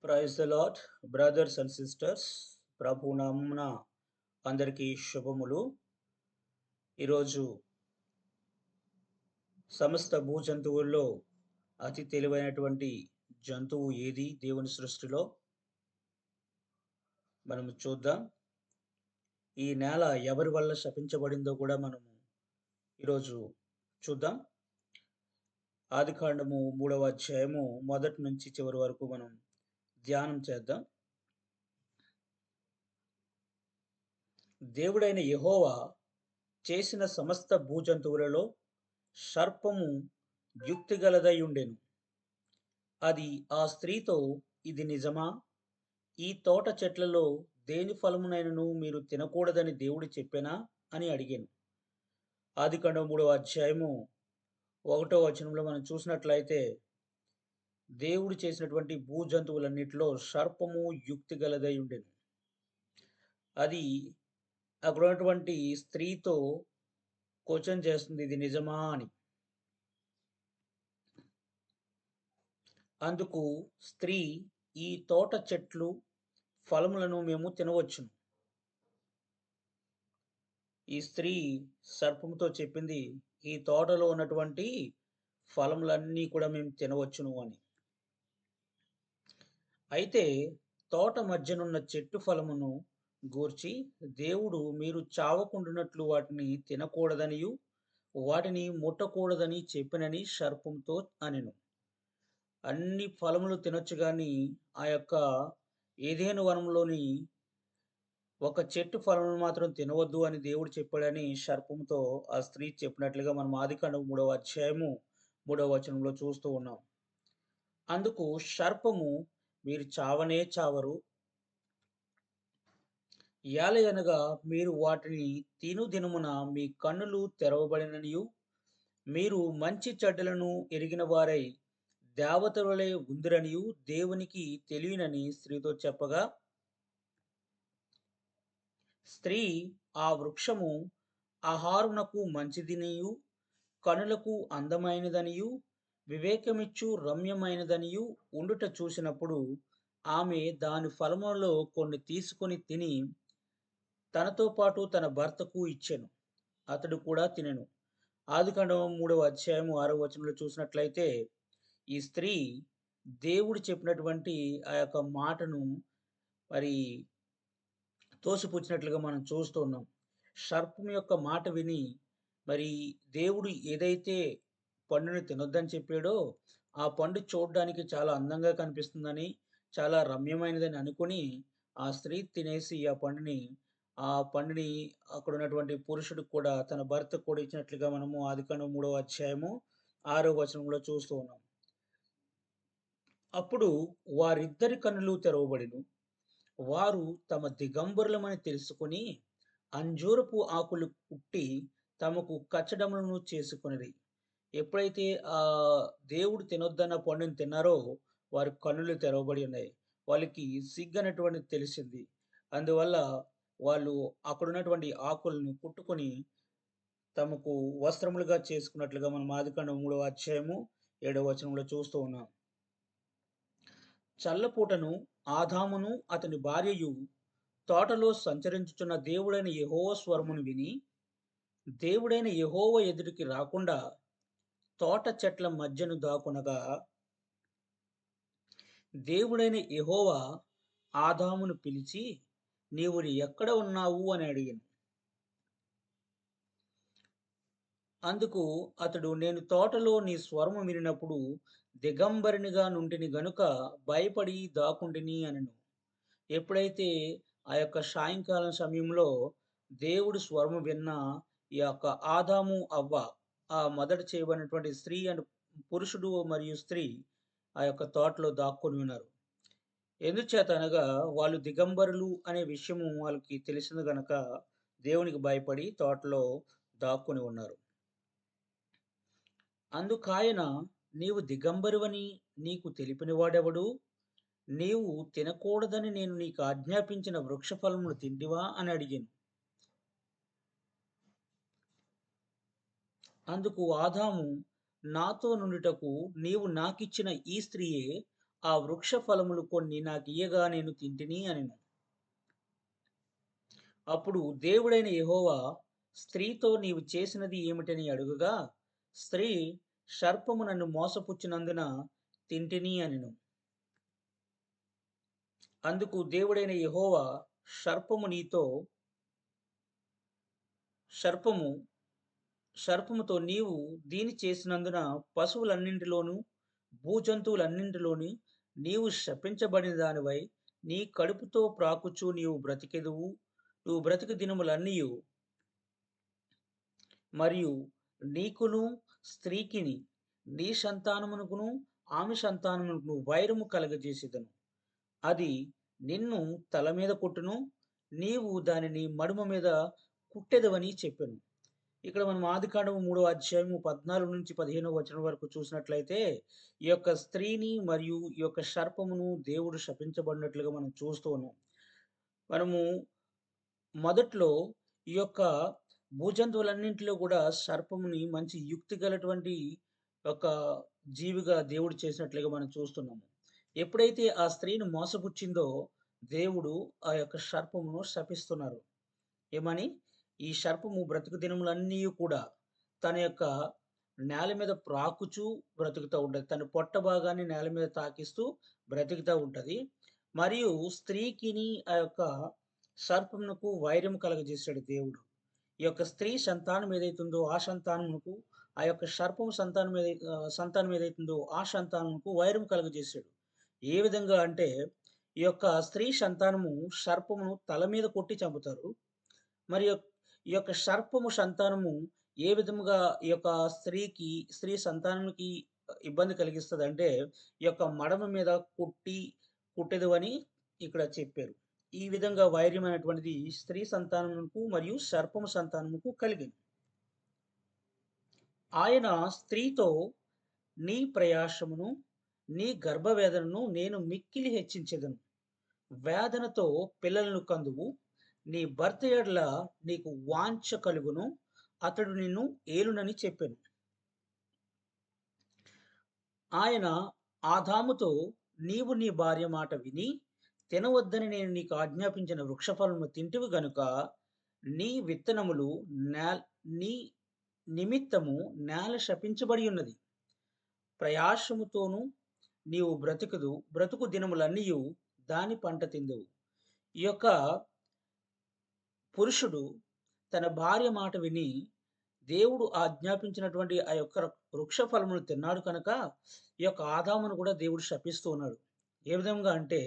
Praise the lord brothers and sisters. ప్రభు నామున అందరికీ శుభములు. ఈరోజు సమస్త భూజంతువుల్లో అతి తెలివైనటువంటి జంతువు ఏది దేవుని సృష్టిలో మనము చూద్దాం. ఈ నేల ఎవరి వల్ల శపించబడిందో కూడా మనము ఈరోజు చూద్దాం. ఆదికాండము 3వ అధ్యాయము మొదటి నుంచి చివరి వరకు మనం ధ్యానం చేద్దాం. దేవుడైన యెహోవా చేసిన సమస్త భూజంతువులలో సర్పము యుక్తిగలదై ఉండెను. అది ఆ స్త్రీతో, ఇది నిజమా? ఈ తోట చెట్లలో దేని ఫలమునైనను మీరు తినకూడదని దేవుడు చెప్పెనా అని అడిగాను. ఆదికాండం 3వ అధ్యాయము 1వ వచనంలో మనం చూసినట్లయితే దేవుడు చేసినటువంటి భూజంతువులన్నిటిలో సర్పము యుక్తిగలదై ఉండెను. అది అక్కడ ఉన్నటువంటి స్త్రీతో క్వశ్చన్ చేస్తుంది, ఇది నిజమా అని. అందుకు స్త్రీ, ఈ తోట చెట్లు ఫలములను మేము తినవచ్చును. ఈ స్త్రీ సర్పముతో చెప్పింది, ఈ తోటలో ఉన్నటువంటి ఫలములన్నీ కూడా మేము తినవచ్చును అని. అయితే తోట మధ్యనున్న చెట్టు ఫలమును గూర్చి దేవుడు మీరు చావకుండునట్లు వాటిని తినకూడదనియు వాటిని ముట్టకూడదని చెప్పినని సర్పంతో అనెను. అన్ని ఫలములు తినొచ్చు గాని ఆ యొక్క ఏదెను వనంలోని ఒక చెట్టు ఫలమును మాత్రం తినవద్దు అని దేవుడు చెప్పాడని సర్పంతో ఆ స్త్రీ చెప్పినట్లుగా మనం ఆదికాండం 3వ అధ్యాయము 3వ వచనంలో చూస్తూ ఉన్నాం. అందుకు సర్పము, మీరు చావనే చావరు, ఏలయనగా మీరు వాటిని తిను దినమున మీ కన్నులు తెరవబడిననియు మీరు మంచి చెడ్డలను ఎరిగిన వారై దేవతలవలె ఉందురనియు దేవునికి తెలియనని స్త్రీతో చెప్పగా, స్త్రీ, ఆ వృక్షము ఆహారమునకు మంచిదినియు కనులకు అందమైనదనియు వివేకమిచ్చు రమ్యమైనదనియు ఉండుట చూసినప్పుడు ఆమె దాని ఫలములలో కొన్ని తీసుకొని తిని తనతో పాటు తన భర్తకు ఇచ్చెను. అతడు కూడా తినెను. ఆదికాండం 3వ అధ్యాయము 6వ వచనంలో చూసినట్లయితే ఈ స్త్రీ దేవుడు చెప్పినటువంటి ఆ యొక్క మాటను మరి తోసిపుచ్చినట్లుగా మనం చూస్తూ ఉన్నాం. సర్పం యొక్క మాట విని మరి దేవుడు ఏదైతే పండుని తినొద్దని చెప్పాడో ఆ పండు చూడడానికి చాలా అందంగా కనిపిస్తుందని, చాలా రమ్యమైనదని అనుకుని ఆ స్త్రీ తినేసి ఆ పండుని అక్కడ ఉన్నటువంటి పురుషుడికి కూడా, తన భర్తకు కూడా ఇచ్చినట్లుగా మనము ఆదికాండం 3వ అధ్యాయము 6వ వచనంలో చూస్తూ ఉన్నాం. అప్పుడు వారిద్దరి కన్నులు తెరవబడెను. వారు తమ దిగంబరులమని తెలుసుకొని అంజూరపు ఆకులు కుట్టి తమకు కచ్చడములను చేసుకొనిరి. ఎప్పుడైతే ఆ దేవుడు తినొద్దన్న పండుని తిన్నారో వారి కన్నులు తెరవబడి ఉన్నాయి. వాళ్ళకి సిగ్గనేటువంటిది తెలిసింది. అందువల్ల వాళ్ళు అక్కడున్నటువంటి ఆకులను కుట్టుకొని తమకు వస్త్రములుగా చేసుకున్నట్లుగా మనం ఆదికాండం 3వ అధ్యాయము 7వ వచనంలో చూస్తూ ఉన్నాం. చల్లపూటను ఆదామును అతని భార్యయు తోటలో సంచరించుచున్న దేవుడైన యెహోవా స్వరమును విని, దేవుడైన యెహోవా ఎదుటికి రాకుండా తోట చెట్ల మధ్యను దాక్కునగా, దేవుడైన యెహోవా ఆదామును పిలిచి, నీవు ఎక్కడ ఉన్నావు అని అడిగాను. అందుకు అతడు, నేను తోటలో నీ స్వరము వినినప్పుడు దిగంబరినిగా నుంటిని గనుక భయపడి దాక్కుంటిని అనెను. ఎప్పుడైతే ఆ యొక్క సాయంకాలం సమయంలో దేవుడు స్వరము విన్న ఈ యొక్క ఆదాము, అవ్వ, ఆ మొదట చేయబడినటువంటి స్త్రీ అండ్ పురుషుడు మరియు స్త్రీ ఆ యొక్క తోటలో దాక్కుని ఉన్నారు. ఎందుచేత అనగా వాళ్ళు దిగంబరులు అనే విషయము వాళ్ళకి తెలిసింది గనక దేవునికి భయపడి తోటలో దాక్కుని ఉన్నారు. అందుకాయన, నీవు దిగంబరువని నీకు తెలిపిన వాడెవడు? నీవు తినకూడదని నేను నీకు ఆజ్ఞాపించిన వృక్ష ఫలములు తింటివా అని అడిగాను. అందుకు ఆదాము, నాతో నుండుటకు నీవు నాకిచ్చిన ఈ స్త్రీయే ఆ వృక్ష ఫలములు కొన్ని నాకియ్యగా నేను తింటిని అనెను. అప్పుడు దేవుడైన యెహోవా స్త్రీతో నీవు చేసినది ఏమిటని అడుగగా, స్త్రీ సర్పము నన్ను మోసపుచ్చినందున తింటిని అనెను. అందుకు దేవుడైన యెహోవా సర్పము నీతో సర్పము సర్పముతో నీవు దీని చేసినందున పశువులన్నింటిలోను, భూజంతువులన్నింటిలోని నీవు శపించబడిన దానివై నీ కడుపుతో ప్రాకుచు నీవు బ్రతికెదవు. నువ్వు బ్రతుకు దినములన్నీయు మరియు నీకును స్త్రీకిని నీ సంతానమునకును ఆమె సంతానమునకును వైరము కలగజేసేదను. అది నిన్ను తల మీద కొట్టును, నీవు దానిని మడుమ మీద కుట్టెదవని చెప్పెను. ఇక్కడ మనం ఆదికాండము 3వ అధ్యాయము 14-15 వచనం వరకు చూసినట్లయితే, ఈ యొక్క స్త్రీని మరియు ఈ యొక్క సర్పమును దేవుడు శపించబడినట్లుగా మనం చూస్తూ ఉన్నాం. మనము మొదట్లో ఈ యొక్క భూజంతువులన్నింటిలో కూడా సర్పముని మంచి యుక్తి గలటువంటి ఒక జీవిగా దేవుడు చేసినట్లుగా మనం చూస్తున్నాము. ఎప్పుడైతే ఆ స్త్రీని మోసపుచ్చిందో దేవుడు ఆ యొక్క సర్పమును శపిస్తున్నారు. ఏమని? ఈ సర్పము బ్రతుకు దినములన్నీ కూడా తన యొక్క నేల మీద ప్రాకుచూ బ్రతుకుతా ఉంటది. తన పొట్ట భాగాన్ని నేల మీద తాకిస్తూ బ్రతుకుతా ఉంటది. మరియు స్త్రీకిని ఆ యొక్క సర్పమునకు వైరం కలగజేశాడు దేవుడు. ఈ యొక్క స్త్రీ సంతానం ఏదైతుందో ఆ సంతానమునకు, ఆ యొక్క సర్పము సంతానం ఏదైతుందో ఆ సంతానమునకు వైరం కలుగజేశాడు. ఏ విధంగా అంటే, ఈ యొక్క స్త్రీ సంతానము సర్పమును తల మీద కొట్టి చంపుతారు. మరి ఈ యొక్క సర్పము సంతానము ఏ విధముగా ఈ యొక్క స్త్రీ సంతానానికి ఇబ్బంది కలిగిస్తదంటే, ఈ యొక్క మడమ మీద కుట్టెదవు అని ఇక్కడ చెప్పారు. ఈ విధంగా వైర్యమైనటువంటిది స్త్రీ సంతానమునకు మరియు సర్పము సంతానమునకు కలిగింది. ఆయన స్త్రీతో, నీ ప్రయాసమును, నీ గర్భవేదనను నేను మిక్కిలి హెచ్చించెదను. వేదనతో పిల్లలను కందువు. నీ భర్త యెడల నీకు వాంఛ కలుగును. అతడు నిన్ను ఏలునని చెప్పెను. ఆయన ఆదాముతో, నీవు నీ భార్య మాట విని తినవద్దని నేను నీకు ఆజ్ఞాపించిన వృక్షఫలము తింటివి గనుక నీ విత్తనములు నీ నిమిత్తము నేల శపించబడి ఉన్నది. ప్రయాసముతోను నీవు బ్రతుకు దినములన్నీయు దాని పంట తిందువు. ఈ యొక్క పురుషుడు తన భార్య మాట విని దేవుడు ఆజ్ఞాపించినటువంటి ఆ యొక్క వృక్ష ఫలమును తిన్నాడు కనుక ఈ యొక్క ఆదామును కూడా దేవుడు శపిస్తూ ఉన్నాడు. ఏ విధంగా అంటే,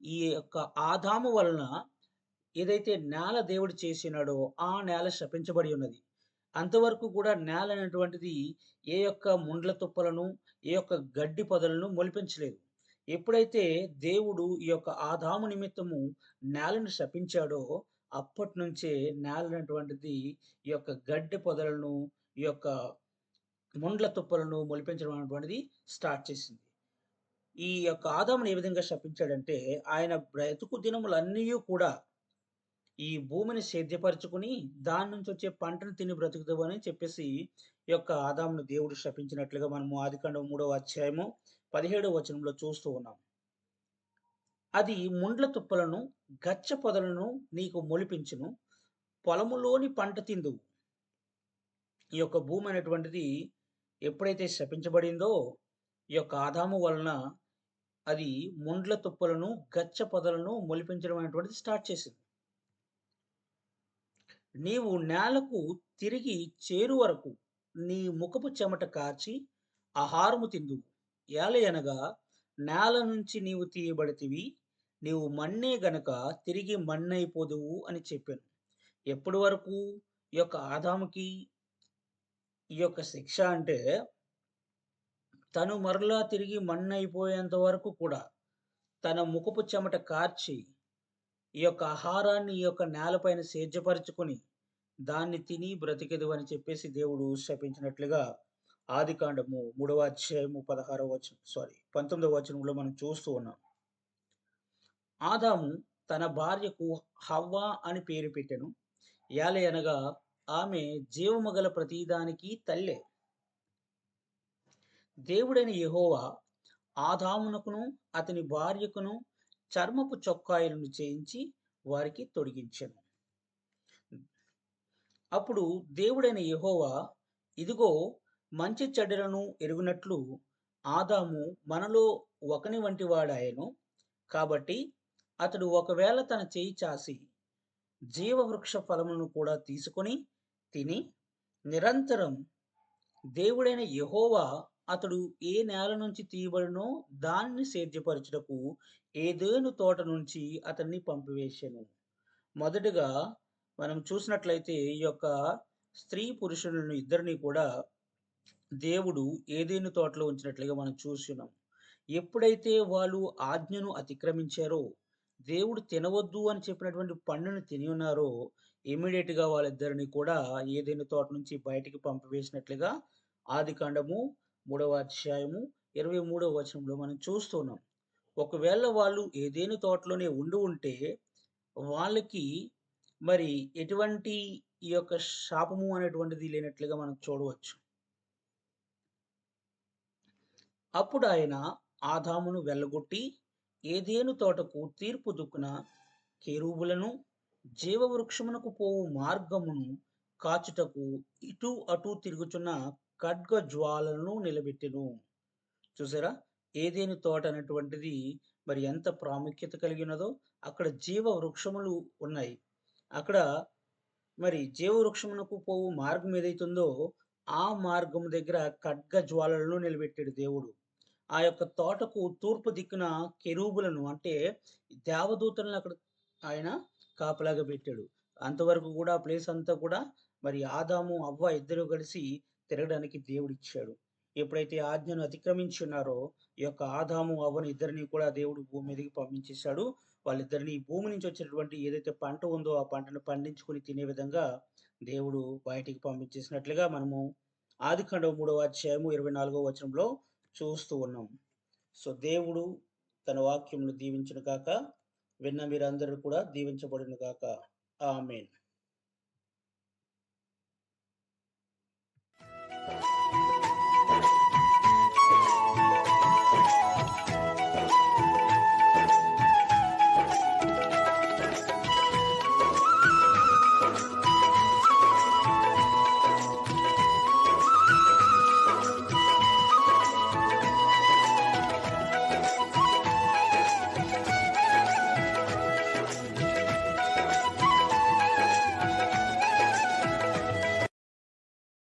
ఈ యొక్క ఆదాము వలన ఏదైతే నేల దేవుడు చేసినాడో ఆ నేల శపించబడి ఉన్నది. అంతవరకు కూడా నేల అనేటువంటిది ఏ యొక్క ముండ్ల తుప్పలను, ఏ యొక్క గడ్డి పొదలను మొలిపించలేదు. ఎప్పుడైతే దేవుడు ఈ యొక్క ఆదాము నిమిత్తము నేలను శపించాడో అప్పటినుంచే నేల అనేటువంటిది ఈ యొక్క గడ్డి పొదలను, ఈ యొక్క ముండ్ల తుప్పలను మొలిపించడం అనేటువంటిది స్టార్ట్ చేసింది. ఈ యొక్క ఆదాముని ఏ విధంగా శపించాడంటే, ఆయన బ్రతుకు దినములన్నీయు కూడా ఈ భూమిని సేద్యపరచుకొని దాని నుంచి వచ్చే పంటను తిని బ్రతుకుతావు అని చెప్పేసి ఈ యొక్క ఆదామును దేవుడు శపించినట్లుగా మనము ఆదికాండం 3వ అధ్యాయము 17వ వచనంలో చూస్తూ ఉన్నాం. అది ముండ్ల తుప్పలను, గచ్చ పొదలను నీకు మొలిపించును. పొలములోని పంట తిందువు. ఈ యొక్క భూమి అనేటువంటిది ఎప్పుడైతే శపించబడిందో ఈ యొక్క ఆదాము వలన అది ముండ్ల తుప్పలను, గచ్చ పొదలను మొలిపించడం అనేటువంటిది స్టార్ట్ చేసింది. నీవు నేలకు తిరిగి చేరు వరకు నీ ముఖపు చెమట కార్చి ఆహారము తిందువు. ఏలయనగా నేల నుంచి నీవు తీయబడితివి, నీవు మన్నే గనక తిరిగి మన్నైపోదువు అని చెప్పాను. ఎప్పటి వరకు ఈ యొక్క ఆదాముకి ఈ యొక్క శిక్ష అంటే, తను మరలా తిరిగి మన్నైపోయేంత వరకు కూడా తన ముఖపు చెమట కార్చి ఈ యొక్క ఆహారాన్ని ఈ యొక్క నేలపైన సేద్యపరుచుకొని దాన్ని తిని బ్రతికెదవు అని చెప్పేసి దేవుడు శపించినట్లుగా ఆదికాండము 3వ అధ్యాయము 19వ వచనంలో మనం చూస్తూ ఉన్నాం. ఆదాము తన భార్యకు హవ్వ అని పేరు పెట్టెను. ఏలయనగా ఆమె జీవము గల ప్రతిదానికి తల్లే. దేవుడైన యెహోవా ఆదామునకును అతని భార్యకును చర్మపు చొక్కాయలను చేయించి వారికి తొడిగించెను. అప్పుడు దేవుడైన యెహోవా, ఇదిగో, మంచి చెడ్డలను ఎరుగునట్లు ఆదాము మనలో ఒకని వంటి వాడాయెను. కాబట్టి అతడు ఒకవేళ తన చెయ్యి చాసి జీవవృక్ష ఫలములను కూడా తీసుకొని తిని, నిరంతరం దేవుడైన యెహోవా అతడు ఏ నేల నుంచి తీయబడినో దానిని సేద్యపరచుటకు ఏదెను తోట నుంచి అతన్ని పంపివేశెను. మొదటగా మనం చూసినట్లయితే ఈ యొక్క స్త్రీ పురుషులను ఇద్దరిని కూడా దేవుడు ఏదెను తోటలో ఉంచినట్లుగా మనం చూస్తున్నాం. ఎప్పుడైతే వాళ్ళు ఆజ్ఞను అతిక్రమించారో, దేవుడు తినవద్దు అని చెప్పినటువంటి పండును తిని ఉన్నారో, ఇమ్మీడియేట్‌గా వాళ్ళిద్దరిని కూడా ఏదెను తోట నుంచి బయటికి పంపివేసినట్లుగా ఆదికాండము 3వ అధ్యాయము 23వ వచనంలో మనం చూస్తున్నాం. ఒకవేళ వాళ్ళు ఏదెను తోటలోనే ఉండి ఉంటే, వాళ్ళకి మరి ఎటువంటి ఈ యొక్క శాపము అనేటువంటిది లేనట్లుగా మనం చూడవచ్చు. అప్పుడాయన ఆదామును వెళ్ళగొట్టి ఏదెను తోటకు తూర్పు దిక్కున కెరూబులను, జీవవృక్షమునకు పోవు మార్గమును కాచుటకు ఇటు అటు తిరుగుచున్న ఖడ్గజ్వాలలను నిలబెట్టెను. చూసారా? ఏదెను తోట అనేటువంటిది మరి ఎంత ప్రాముఖ్యత కలిగినదో, అక్కడ జీవ వృక్షములు ఉన్నాయి. అక్కడ మరి జీవవృక్షమునకు పోవు మార్గం ఏదైతుందో, ఆ మార్గం దగ్గర ఖడ్గజ్వాలలను నిలబెట్టాడు దేవుడు. ఆ యొక్క తోటకు తూర్పు దిక్కున కెరూబులను అంటే దేవదూతలను అక్కడ ఆయన కాపలాగా పెట్టాడు. అంతవరకు గూడా ఆ ప్లేస్ అంతా కూడా మరి ఆదాము, అవ్వ ఇద్దరు కలిసి తిరగడానికి దేవుడిచ్చాడు. ఎప్పుడైతే ఆజ్ఞను అతిక్రమించి ఉన్నారో, ఈ యొక్క ఆదాము, అవ్వను ఇద్దరిని కూడా దేవుడు భూమి మీదకి పంపించేశాడు. వాళ్ళిద్దరిని భూమి నుంచి వచ్చేటటువంటి ఏదైతే పంట ఉందో, ఆ పంటను పండించుకొని తినే విధంగా దేవుడు బయటికి పంపించేసినట్లుగా మనము ఆదికాండం 3వ అధ్యాయము 24వ వచనంలో చూస్తూ ఉన్నాం. సో, దేవుడు తన వాక్యమును దీవించును గాక. విన్న మీరందరూ కూడా దీవించబడును గాక. ఆమేన్.